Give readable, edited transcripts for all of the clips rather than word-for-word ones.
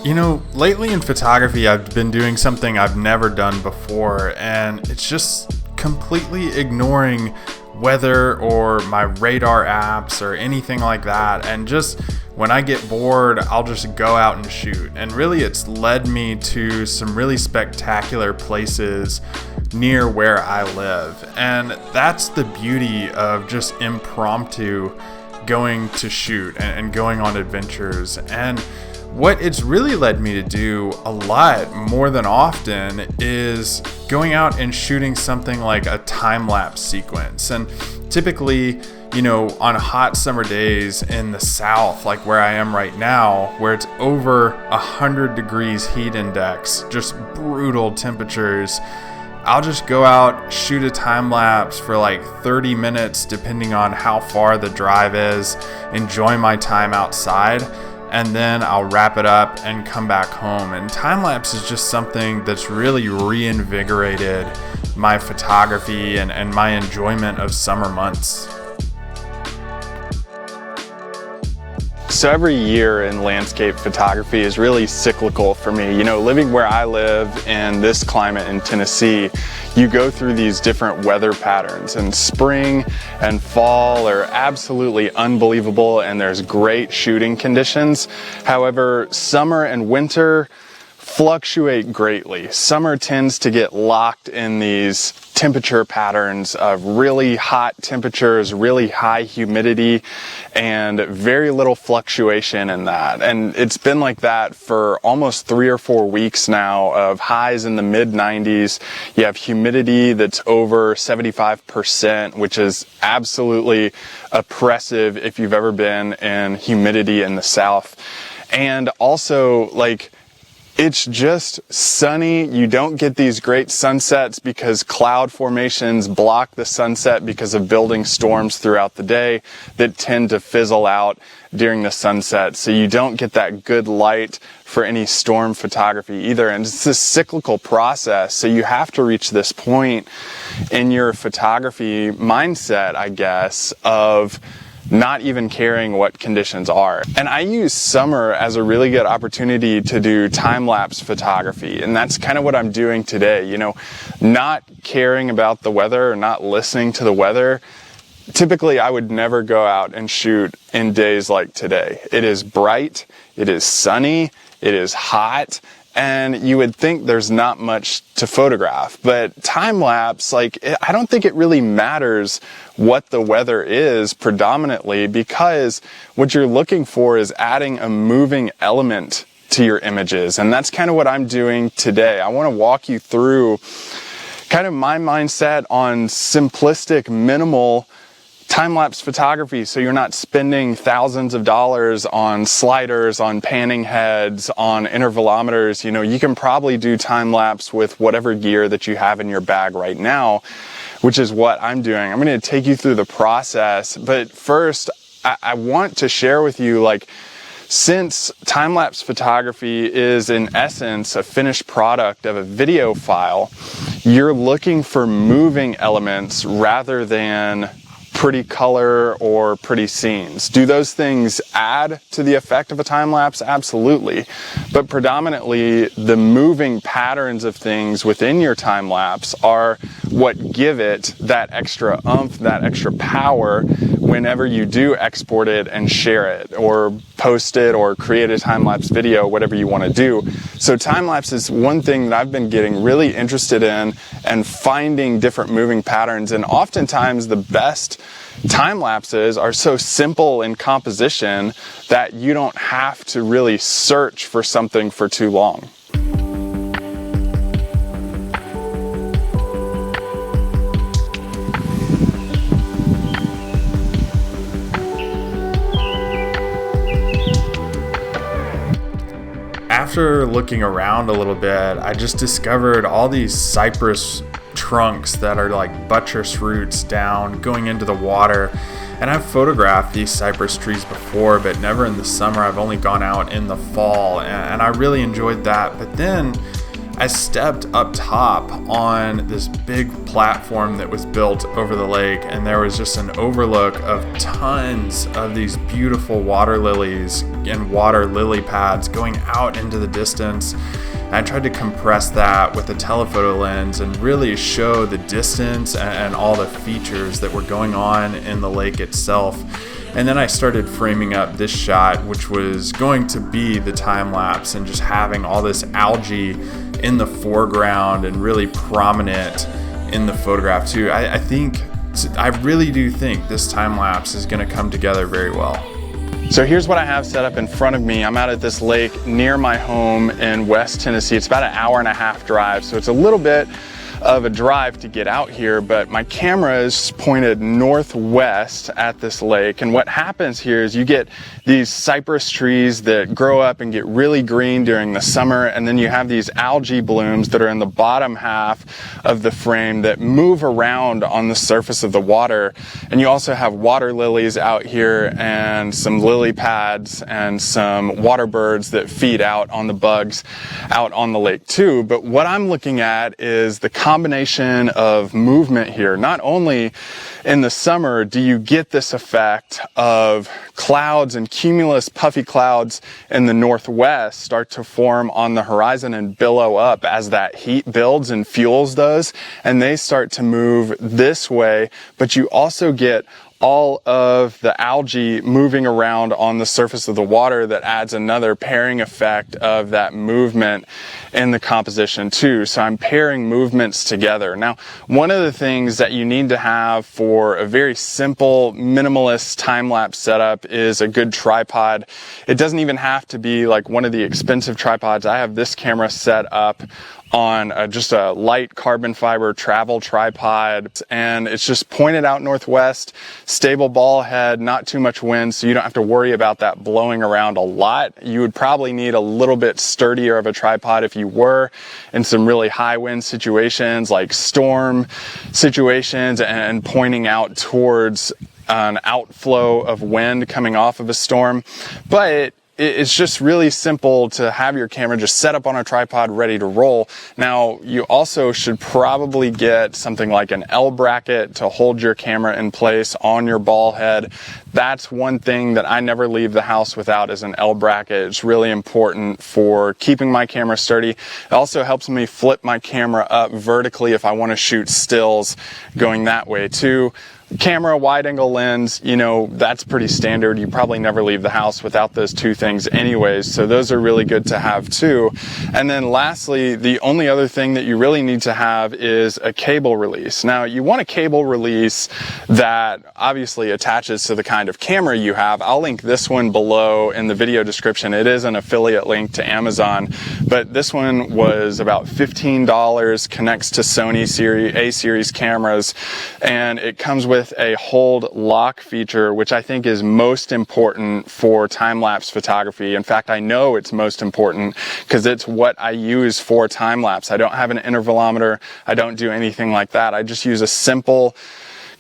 You know, lately in photography, I've been doing something I've never done before, and it's just completely ignoring weather or my radar apps or anything like that. And just when I get bored, I'll just go out and shoot. And really, it's led me to some really spectacular places near where I live. And that's the beauty of just impromptu going to shoot and going on adventures. And what it's really led me to do a lot more than often is going out and shooting something like a time-lapse sequence. And typically, you know, on hot summer days in the South, like where I am right now, where it's over 100 degrees heat index, just brutal temperatures, I'll just go out, shoot a time lapse for like 30 minutes, depending on how far the drive is, enjoy my time outside, and then I'll wrap it up and come back home. And time lapse is just something that's really reinvigorated my photography and my enjoyment of summer months. So every year in landscape photography is really cyclical for me. You know, living where I live in this climate in Tennessee, you go through these different weather patterns, and spring and fall are absolutely unbelievable and there's great shooting conditions. However, summer and winter fluctuate greatly. Summer tends to get locked in these temperature patterns of really hot temperatures, really high humidity, and very little fluctuation in that. And it's been like that for almost 3 or 4 weeks now, of highs in the mid 90s. You have humidity that's over 75%, which is absolutely oppressive if you've ever been in humidity in the South. And also, like, it's just sunny. You don't get these great sunsets because cloud formations block the sunset because of building storms throughout the day that tend to fizzle out during the sunset. So you don't get that good light for any storm photography either. And it's this cyclical process. So you have to reach this point in your photography mindset, I guess, of not even caring what conditions are. And I use summer as a really good opportunity to do time-lapse photography. And that's kind of what I'm doing today. You know, not caring about the weather or not listening to the weather. Typically, I would never go out and shoot in days like today. It is bright, it is sunny, it is hot, and you would think there's not much to photograph. But time-lapse, like, I don't think it really matters what the weather is predominantly, because what you're looking for is adding a moving element to your images. And that's kind of what I'm doing today. I want to walk you through kind of my mindset on simplistic, minimal time-lapse photography, so you're not spending thousands of dollars on sliders, on panning heads, on intervalometers. You know, you can probably do time-lapse with whatever gear that you have in your bag right now, which is what I'm doing. I'm going to take you through the process, but first I want to share with you, like, since time-lapse photography is in essence a finished product of a video file, you're looking for moving elements rather than pretty color or pretty scenes. Do those things add to the effect of a time lapse? Absolutely. But predominantly, the moving patterns of things within your time lapse are what give it that extra oomph, that extra power whenever you do export it and share it or post it or create a time lapse video, whatever you want to do. So time lapse is one thing that I've been getting really interested in and finding different moving patterns. And oftentimes the best time lapses are so simple in composition that you don't have to really search for something for too long. after looking around a little bit, I just discovered all these cypress trunks that are like buttress roots down going into the water. And I've photographed these cypress trees before, but never in the summer. I've only gone out in the fall, and I really enjoyed that. But then I stepped up top on this big platform that was built over the lake, and there was just an overlook of tons of these beautiful water lilies and water lily pads going out into the distance. And I tried to compress that with a telephoto lens and really show the distance and all the features that were going on in the lake itself. And then I started framing up this shot, which was going to be the time lapse, and just having all this algae in the foreground and really prominent in the photograph too. I really do think this time lapse is going to come together very well. So here's what I have set up in front of me. I'm out at this lake near my home in West Tennessee. It's about an hour-and-a-half drive, so it's a little bit of a drive to get out here, but my camera is pointed northwest at this lake. And what happens here is you get these cypress trees that grow up and get really green during the summer, and then you have these algae blooms that are in the bottom half of the frame that move around on the surface of the water. And you also have water lilies out here and some lily pads and some water birds that feed out on the bugs out on the lake too. But what I'm looking at is the combination of movement here. Not only in the summer do you get this effect of clouds and cumulus puffy clouds in the northwest start to form on the horizon and billow up as that heat builds and fuels those, and they start to move this way, but you also get all of the algae moving around on the surface of the water that adds another pairing effect of that movement in the composition too. So I'm pairing movements together. Now, one of the things that you need to have for a very simple, minimalist time-lapse setup is a good tripod. It doesn't even have to be like one of the expensive tripods. I have this camera set up on just a light carbon fiber travel tripod, and it's just pointed out northwest, stable ball head, not too much wind, so you don't have to worry about that blowing around a lot. You would probably need a little bit sturdier of a tripod if you were in some really high wind situations like storm situations and pointing out towards an outflow of wind coming off of a storm. But it's just really simple to have your camera just set up on a tripod ready to roll. Now, you also should probably get something like an L bracket to hold your camera in place on your ball head. That's one thing that I never leave the house without, is an L bracket. It's really important for keeping my camera sturdy. It also helps me flip my camera up vertically if I want to shoot stills going that way too. Camera, wide angle lens, you know, that's pretty standard. You probably never leave the house without those two things anyways, so those are really good to have too. And then lastly, the only other thing that you really need to have is a cable release. Now, you want a cable release that obviously attaches to the kind of camera you have. I'll link this one below in the video description. It is an affiliate link to Amazon, but this one was about $15, connects to Sony A-series cameras, and it comes with a hold lock feature, which I think is most important for time-lapse photography. In fact, I know it's most important because it's what I use for time-lapse. I don't have an intervalometer. I don't do anything like that. I just use a simple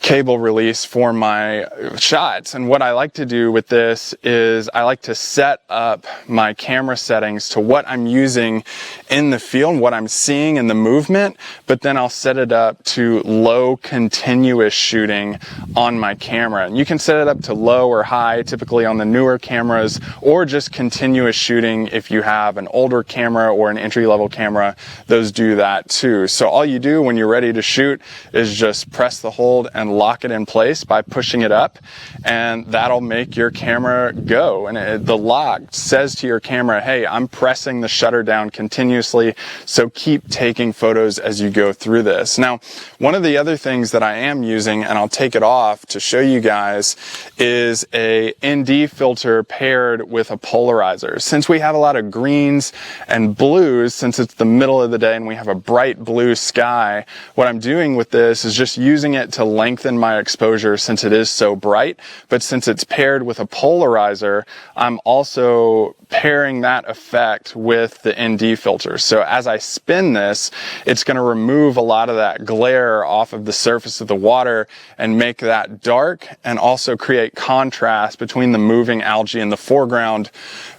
cable release for my shots. And what I like to do with this is I like to set up my camera settings to what I'm using in the field, what I'm seeing in the movement, but then I'll set it up to low continuous shooting on my camera. And you can set it up to low or high, typically on the newer cameras, or just continuous shooting if you have an older camera or an entry-level camera. Those do that too. So all you do when you're ready to shoot is just press the hold and lock it in place by pushing it up, and that'll make your camera go. And the lock says to your camera, hey, I'm pressing the shutter down continuously, so keep taking photos as you go through this. Now, one of the other things that I am using, and I'll take it off to show you guys, is a ND filter paired with a polarizer. Since we have a lot of greens and blues, since it's the middle of the day and we have a bright blue sky, what I'm doing with this is just using it to lengthen my exposure since it is so bright. But since it's paired with a polarizer, I'm also pairing that effect with the ND filter. So as I spin this, it's going to remove a lot of that glare off of the surface of the water and make that dark, and also create contrast between the moving algae in the foreground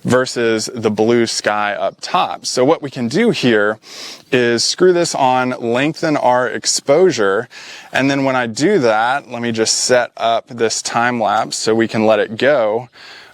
versus the blue sky up top. So what we can do here is screw this on, lengthen our exposure, and then when I do that, let me just set up this time lapse so we can let it go.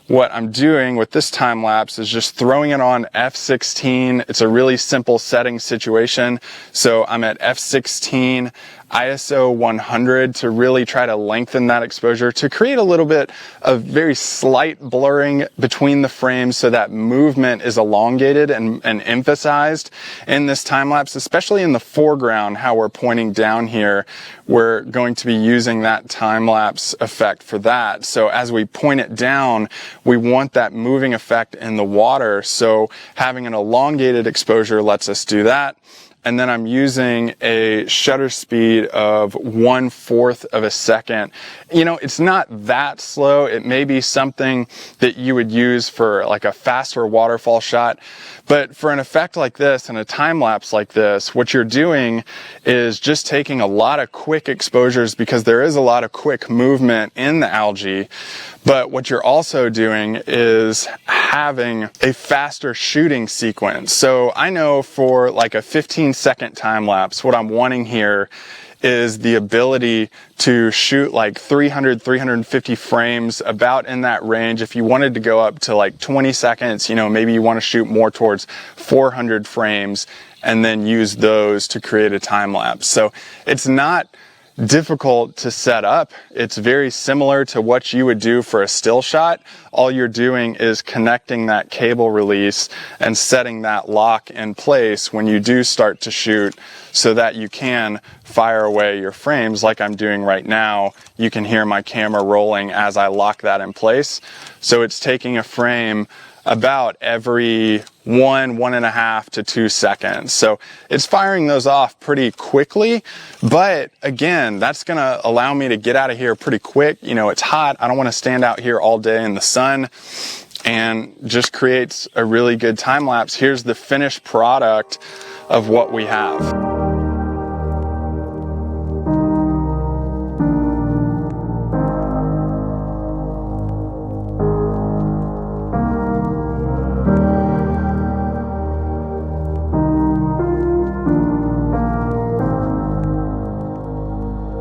What I'm doing with this time lapse is just throwing it on f16. It's a really simple setting situation. So I'm at f16, ISO 100 to really try to lengthen that exposure to create a little bit of very slight blurring between the frames so that movement is elongated and emphasized in this time lapse, especially in the foreground, how we're pointing down here. We're going to be using that time lapse effect for that. So as we point it down, we want that moving effect in the water. So having an elongated exposure lets us do that. And then I'm using a shutter speed of 1/4 of a second. You know, it's not that slow. It may be something that you would use for like a faster waterfall shot. But for an effect like this and a time lapse like this, what you're doing is just taking a lot of quick exposures, because there is a lot of quick movement in the algae. But what you're also doing is having a faster shooting sequence. So I know for like a 15-second time lapse, what I'm wanting here is the ability to shoot like 300, 350 frames, about in that range. If you wanted to go up to like 20 seconds, you know, maybe you want to shoot more towards 400 frames and then use those to create a time lapse. So it's not difficult to set up. It's very similar to what you would do for a still shot. All you're doing is connecting that cable release and setting that lock in place when you do start to shoot, so that you can fire away your frames like I'm doing right now. You can hear my camera rolling as I lock that in place. So it's taking a frame about every 1.5 to 2 seconds. So it's firing those off pretty quickly, but again, that's gonna allow me to get out of here pretty quick. You know, it's hot. I don't wanna stand out here all day in the sun, and just creates a really good time lapse. Here's the finished product of what we have.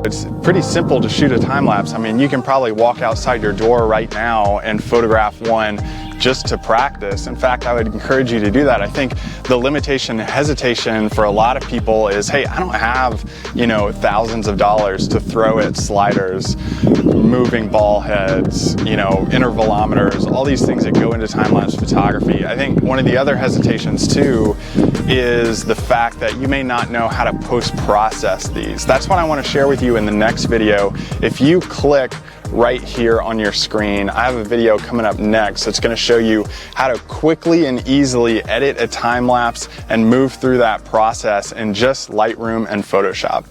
It's pretty simple to shoot a time lapse. I mean, you can probably walk outside your door right now and photograph one just to practice. In fact, I would encourage you to do that. I think the limitation and hesitation for a lot of people is, hey, I don't have, you know, thousands of dollars to throw at sliders, moving ball heads, you know, intervalometers, all these things that go into time-lapse photography. I think one of the other hesitations too is the fact that you may not know how to post-process these. That's what I want to share with you in the next video. If you click right here on your screen, I have a video coming up next that's going to show you how to quickly and easily edit a time lapse and move through that process in just Lightroom and Photoshop.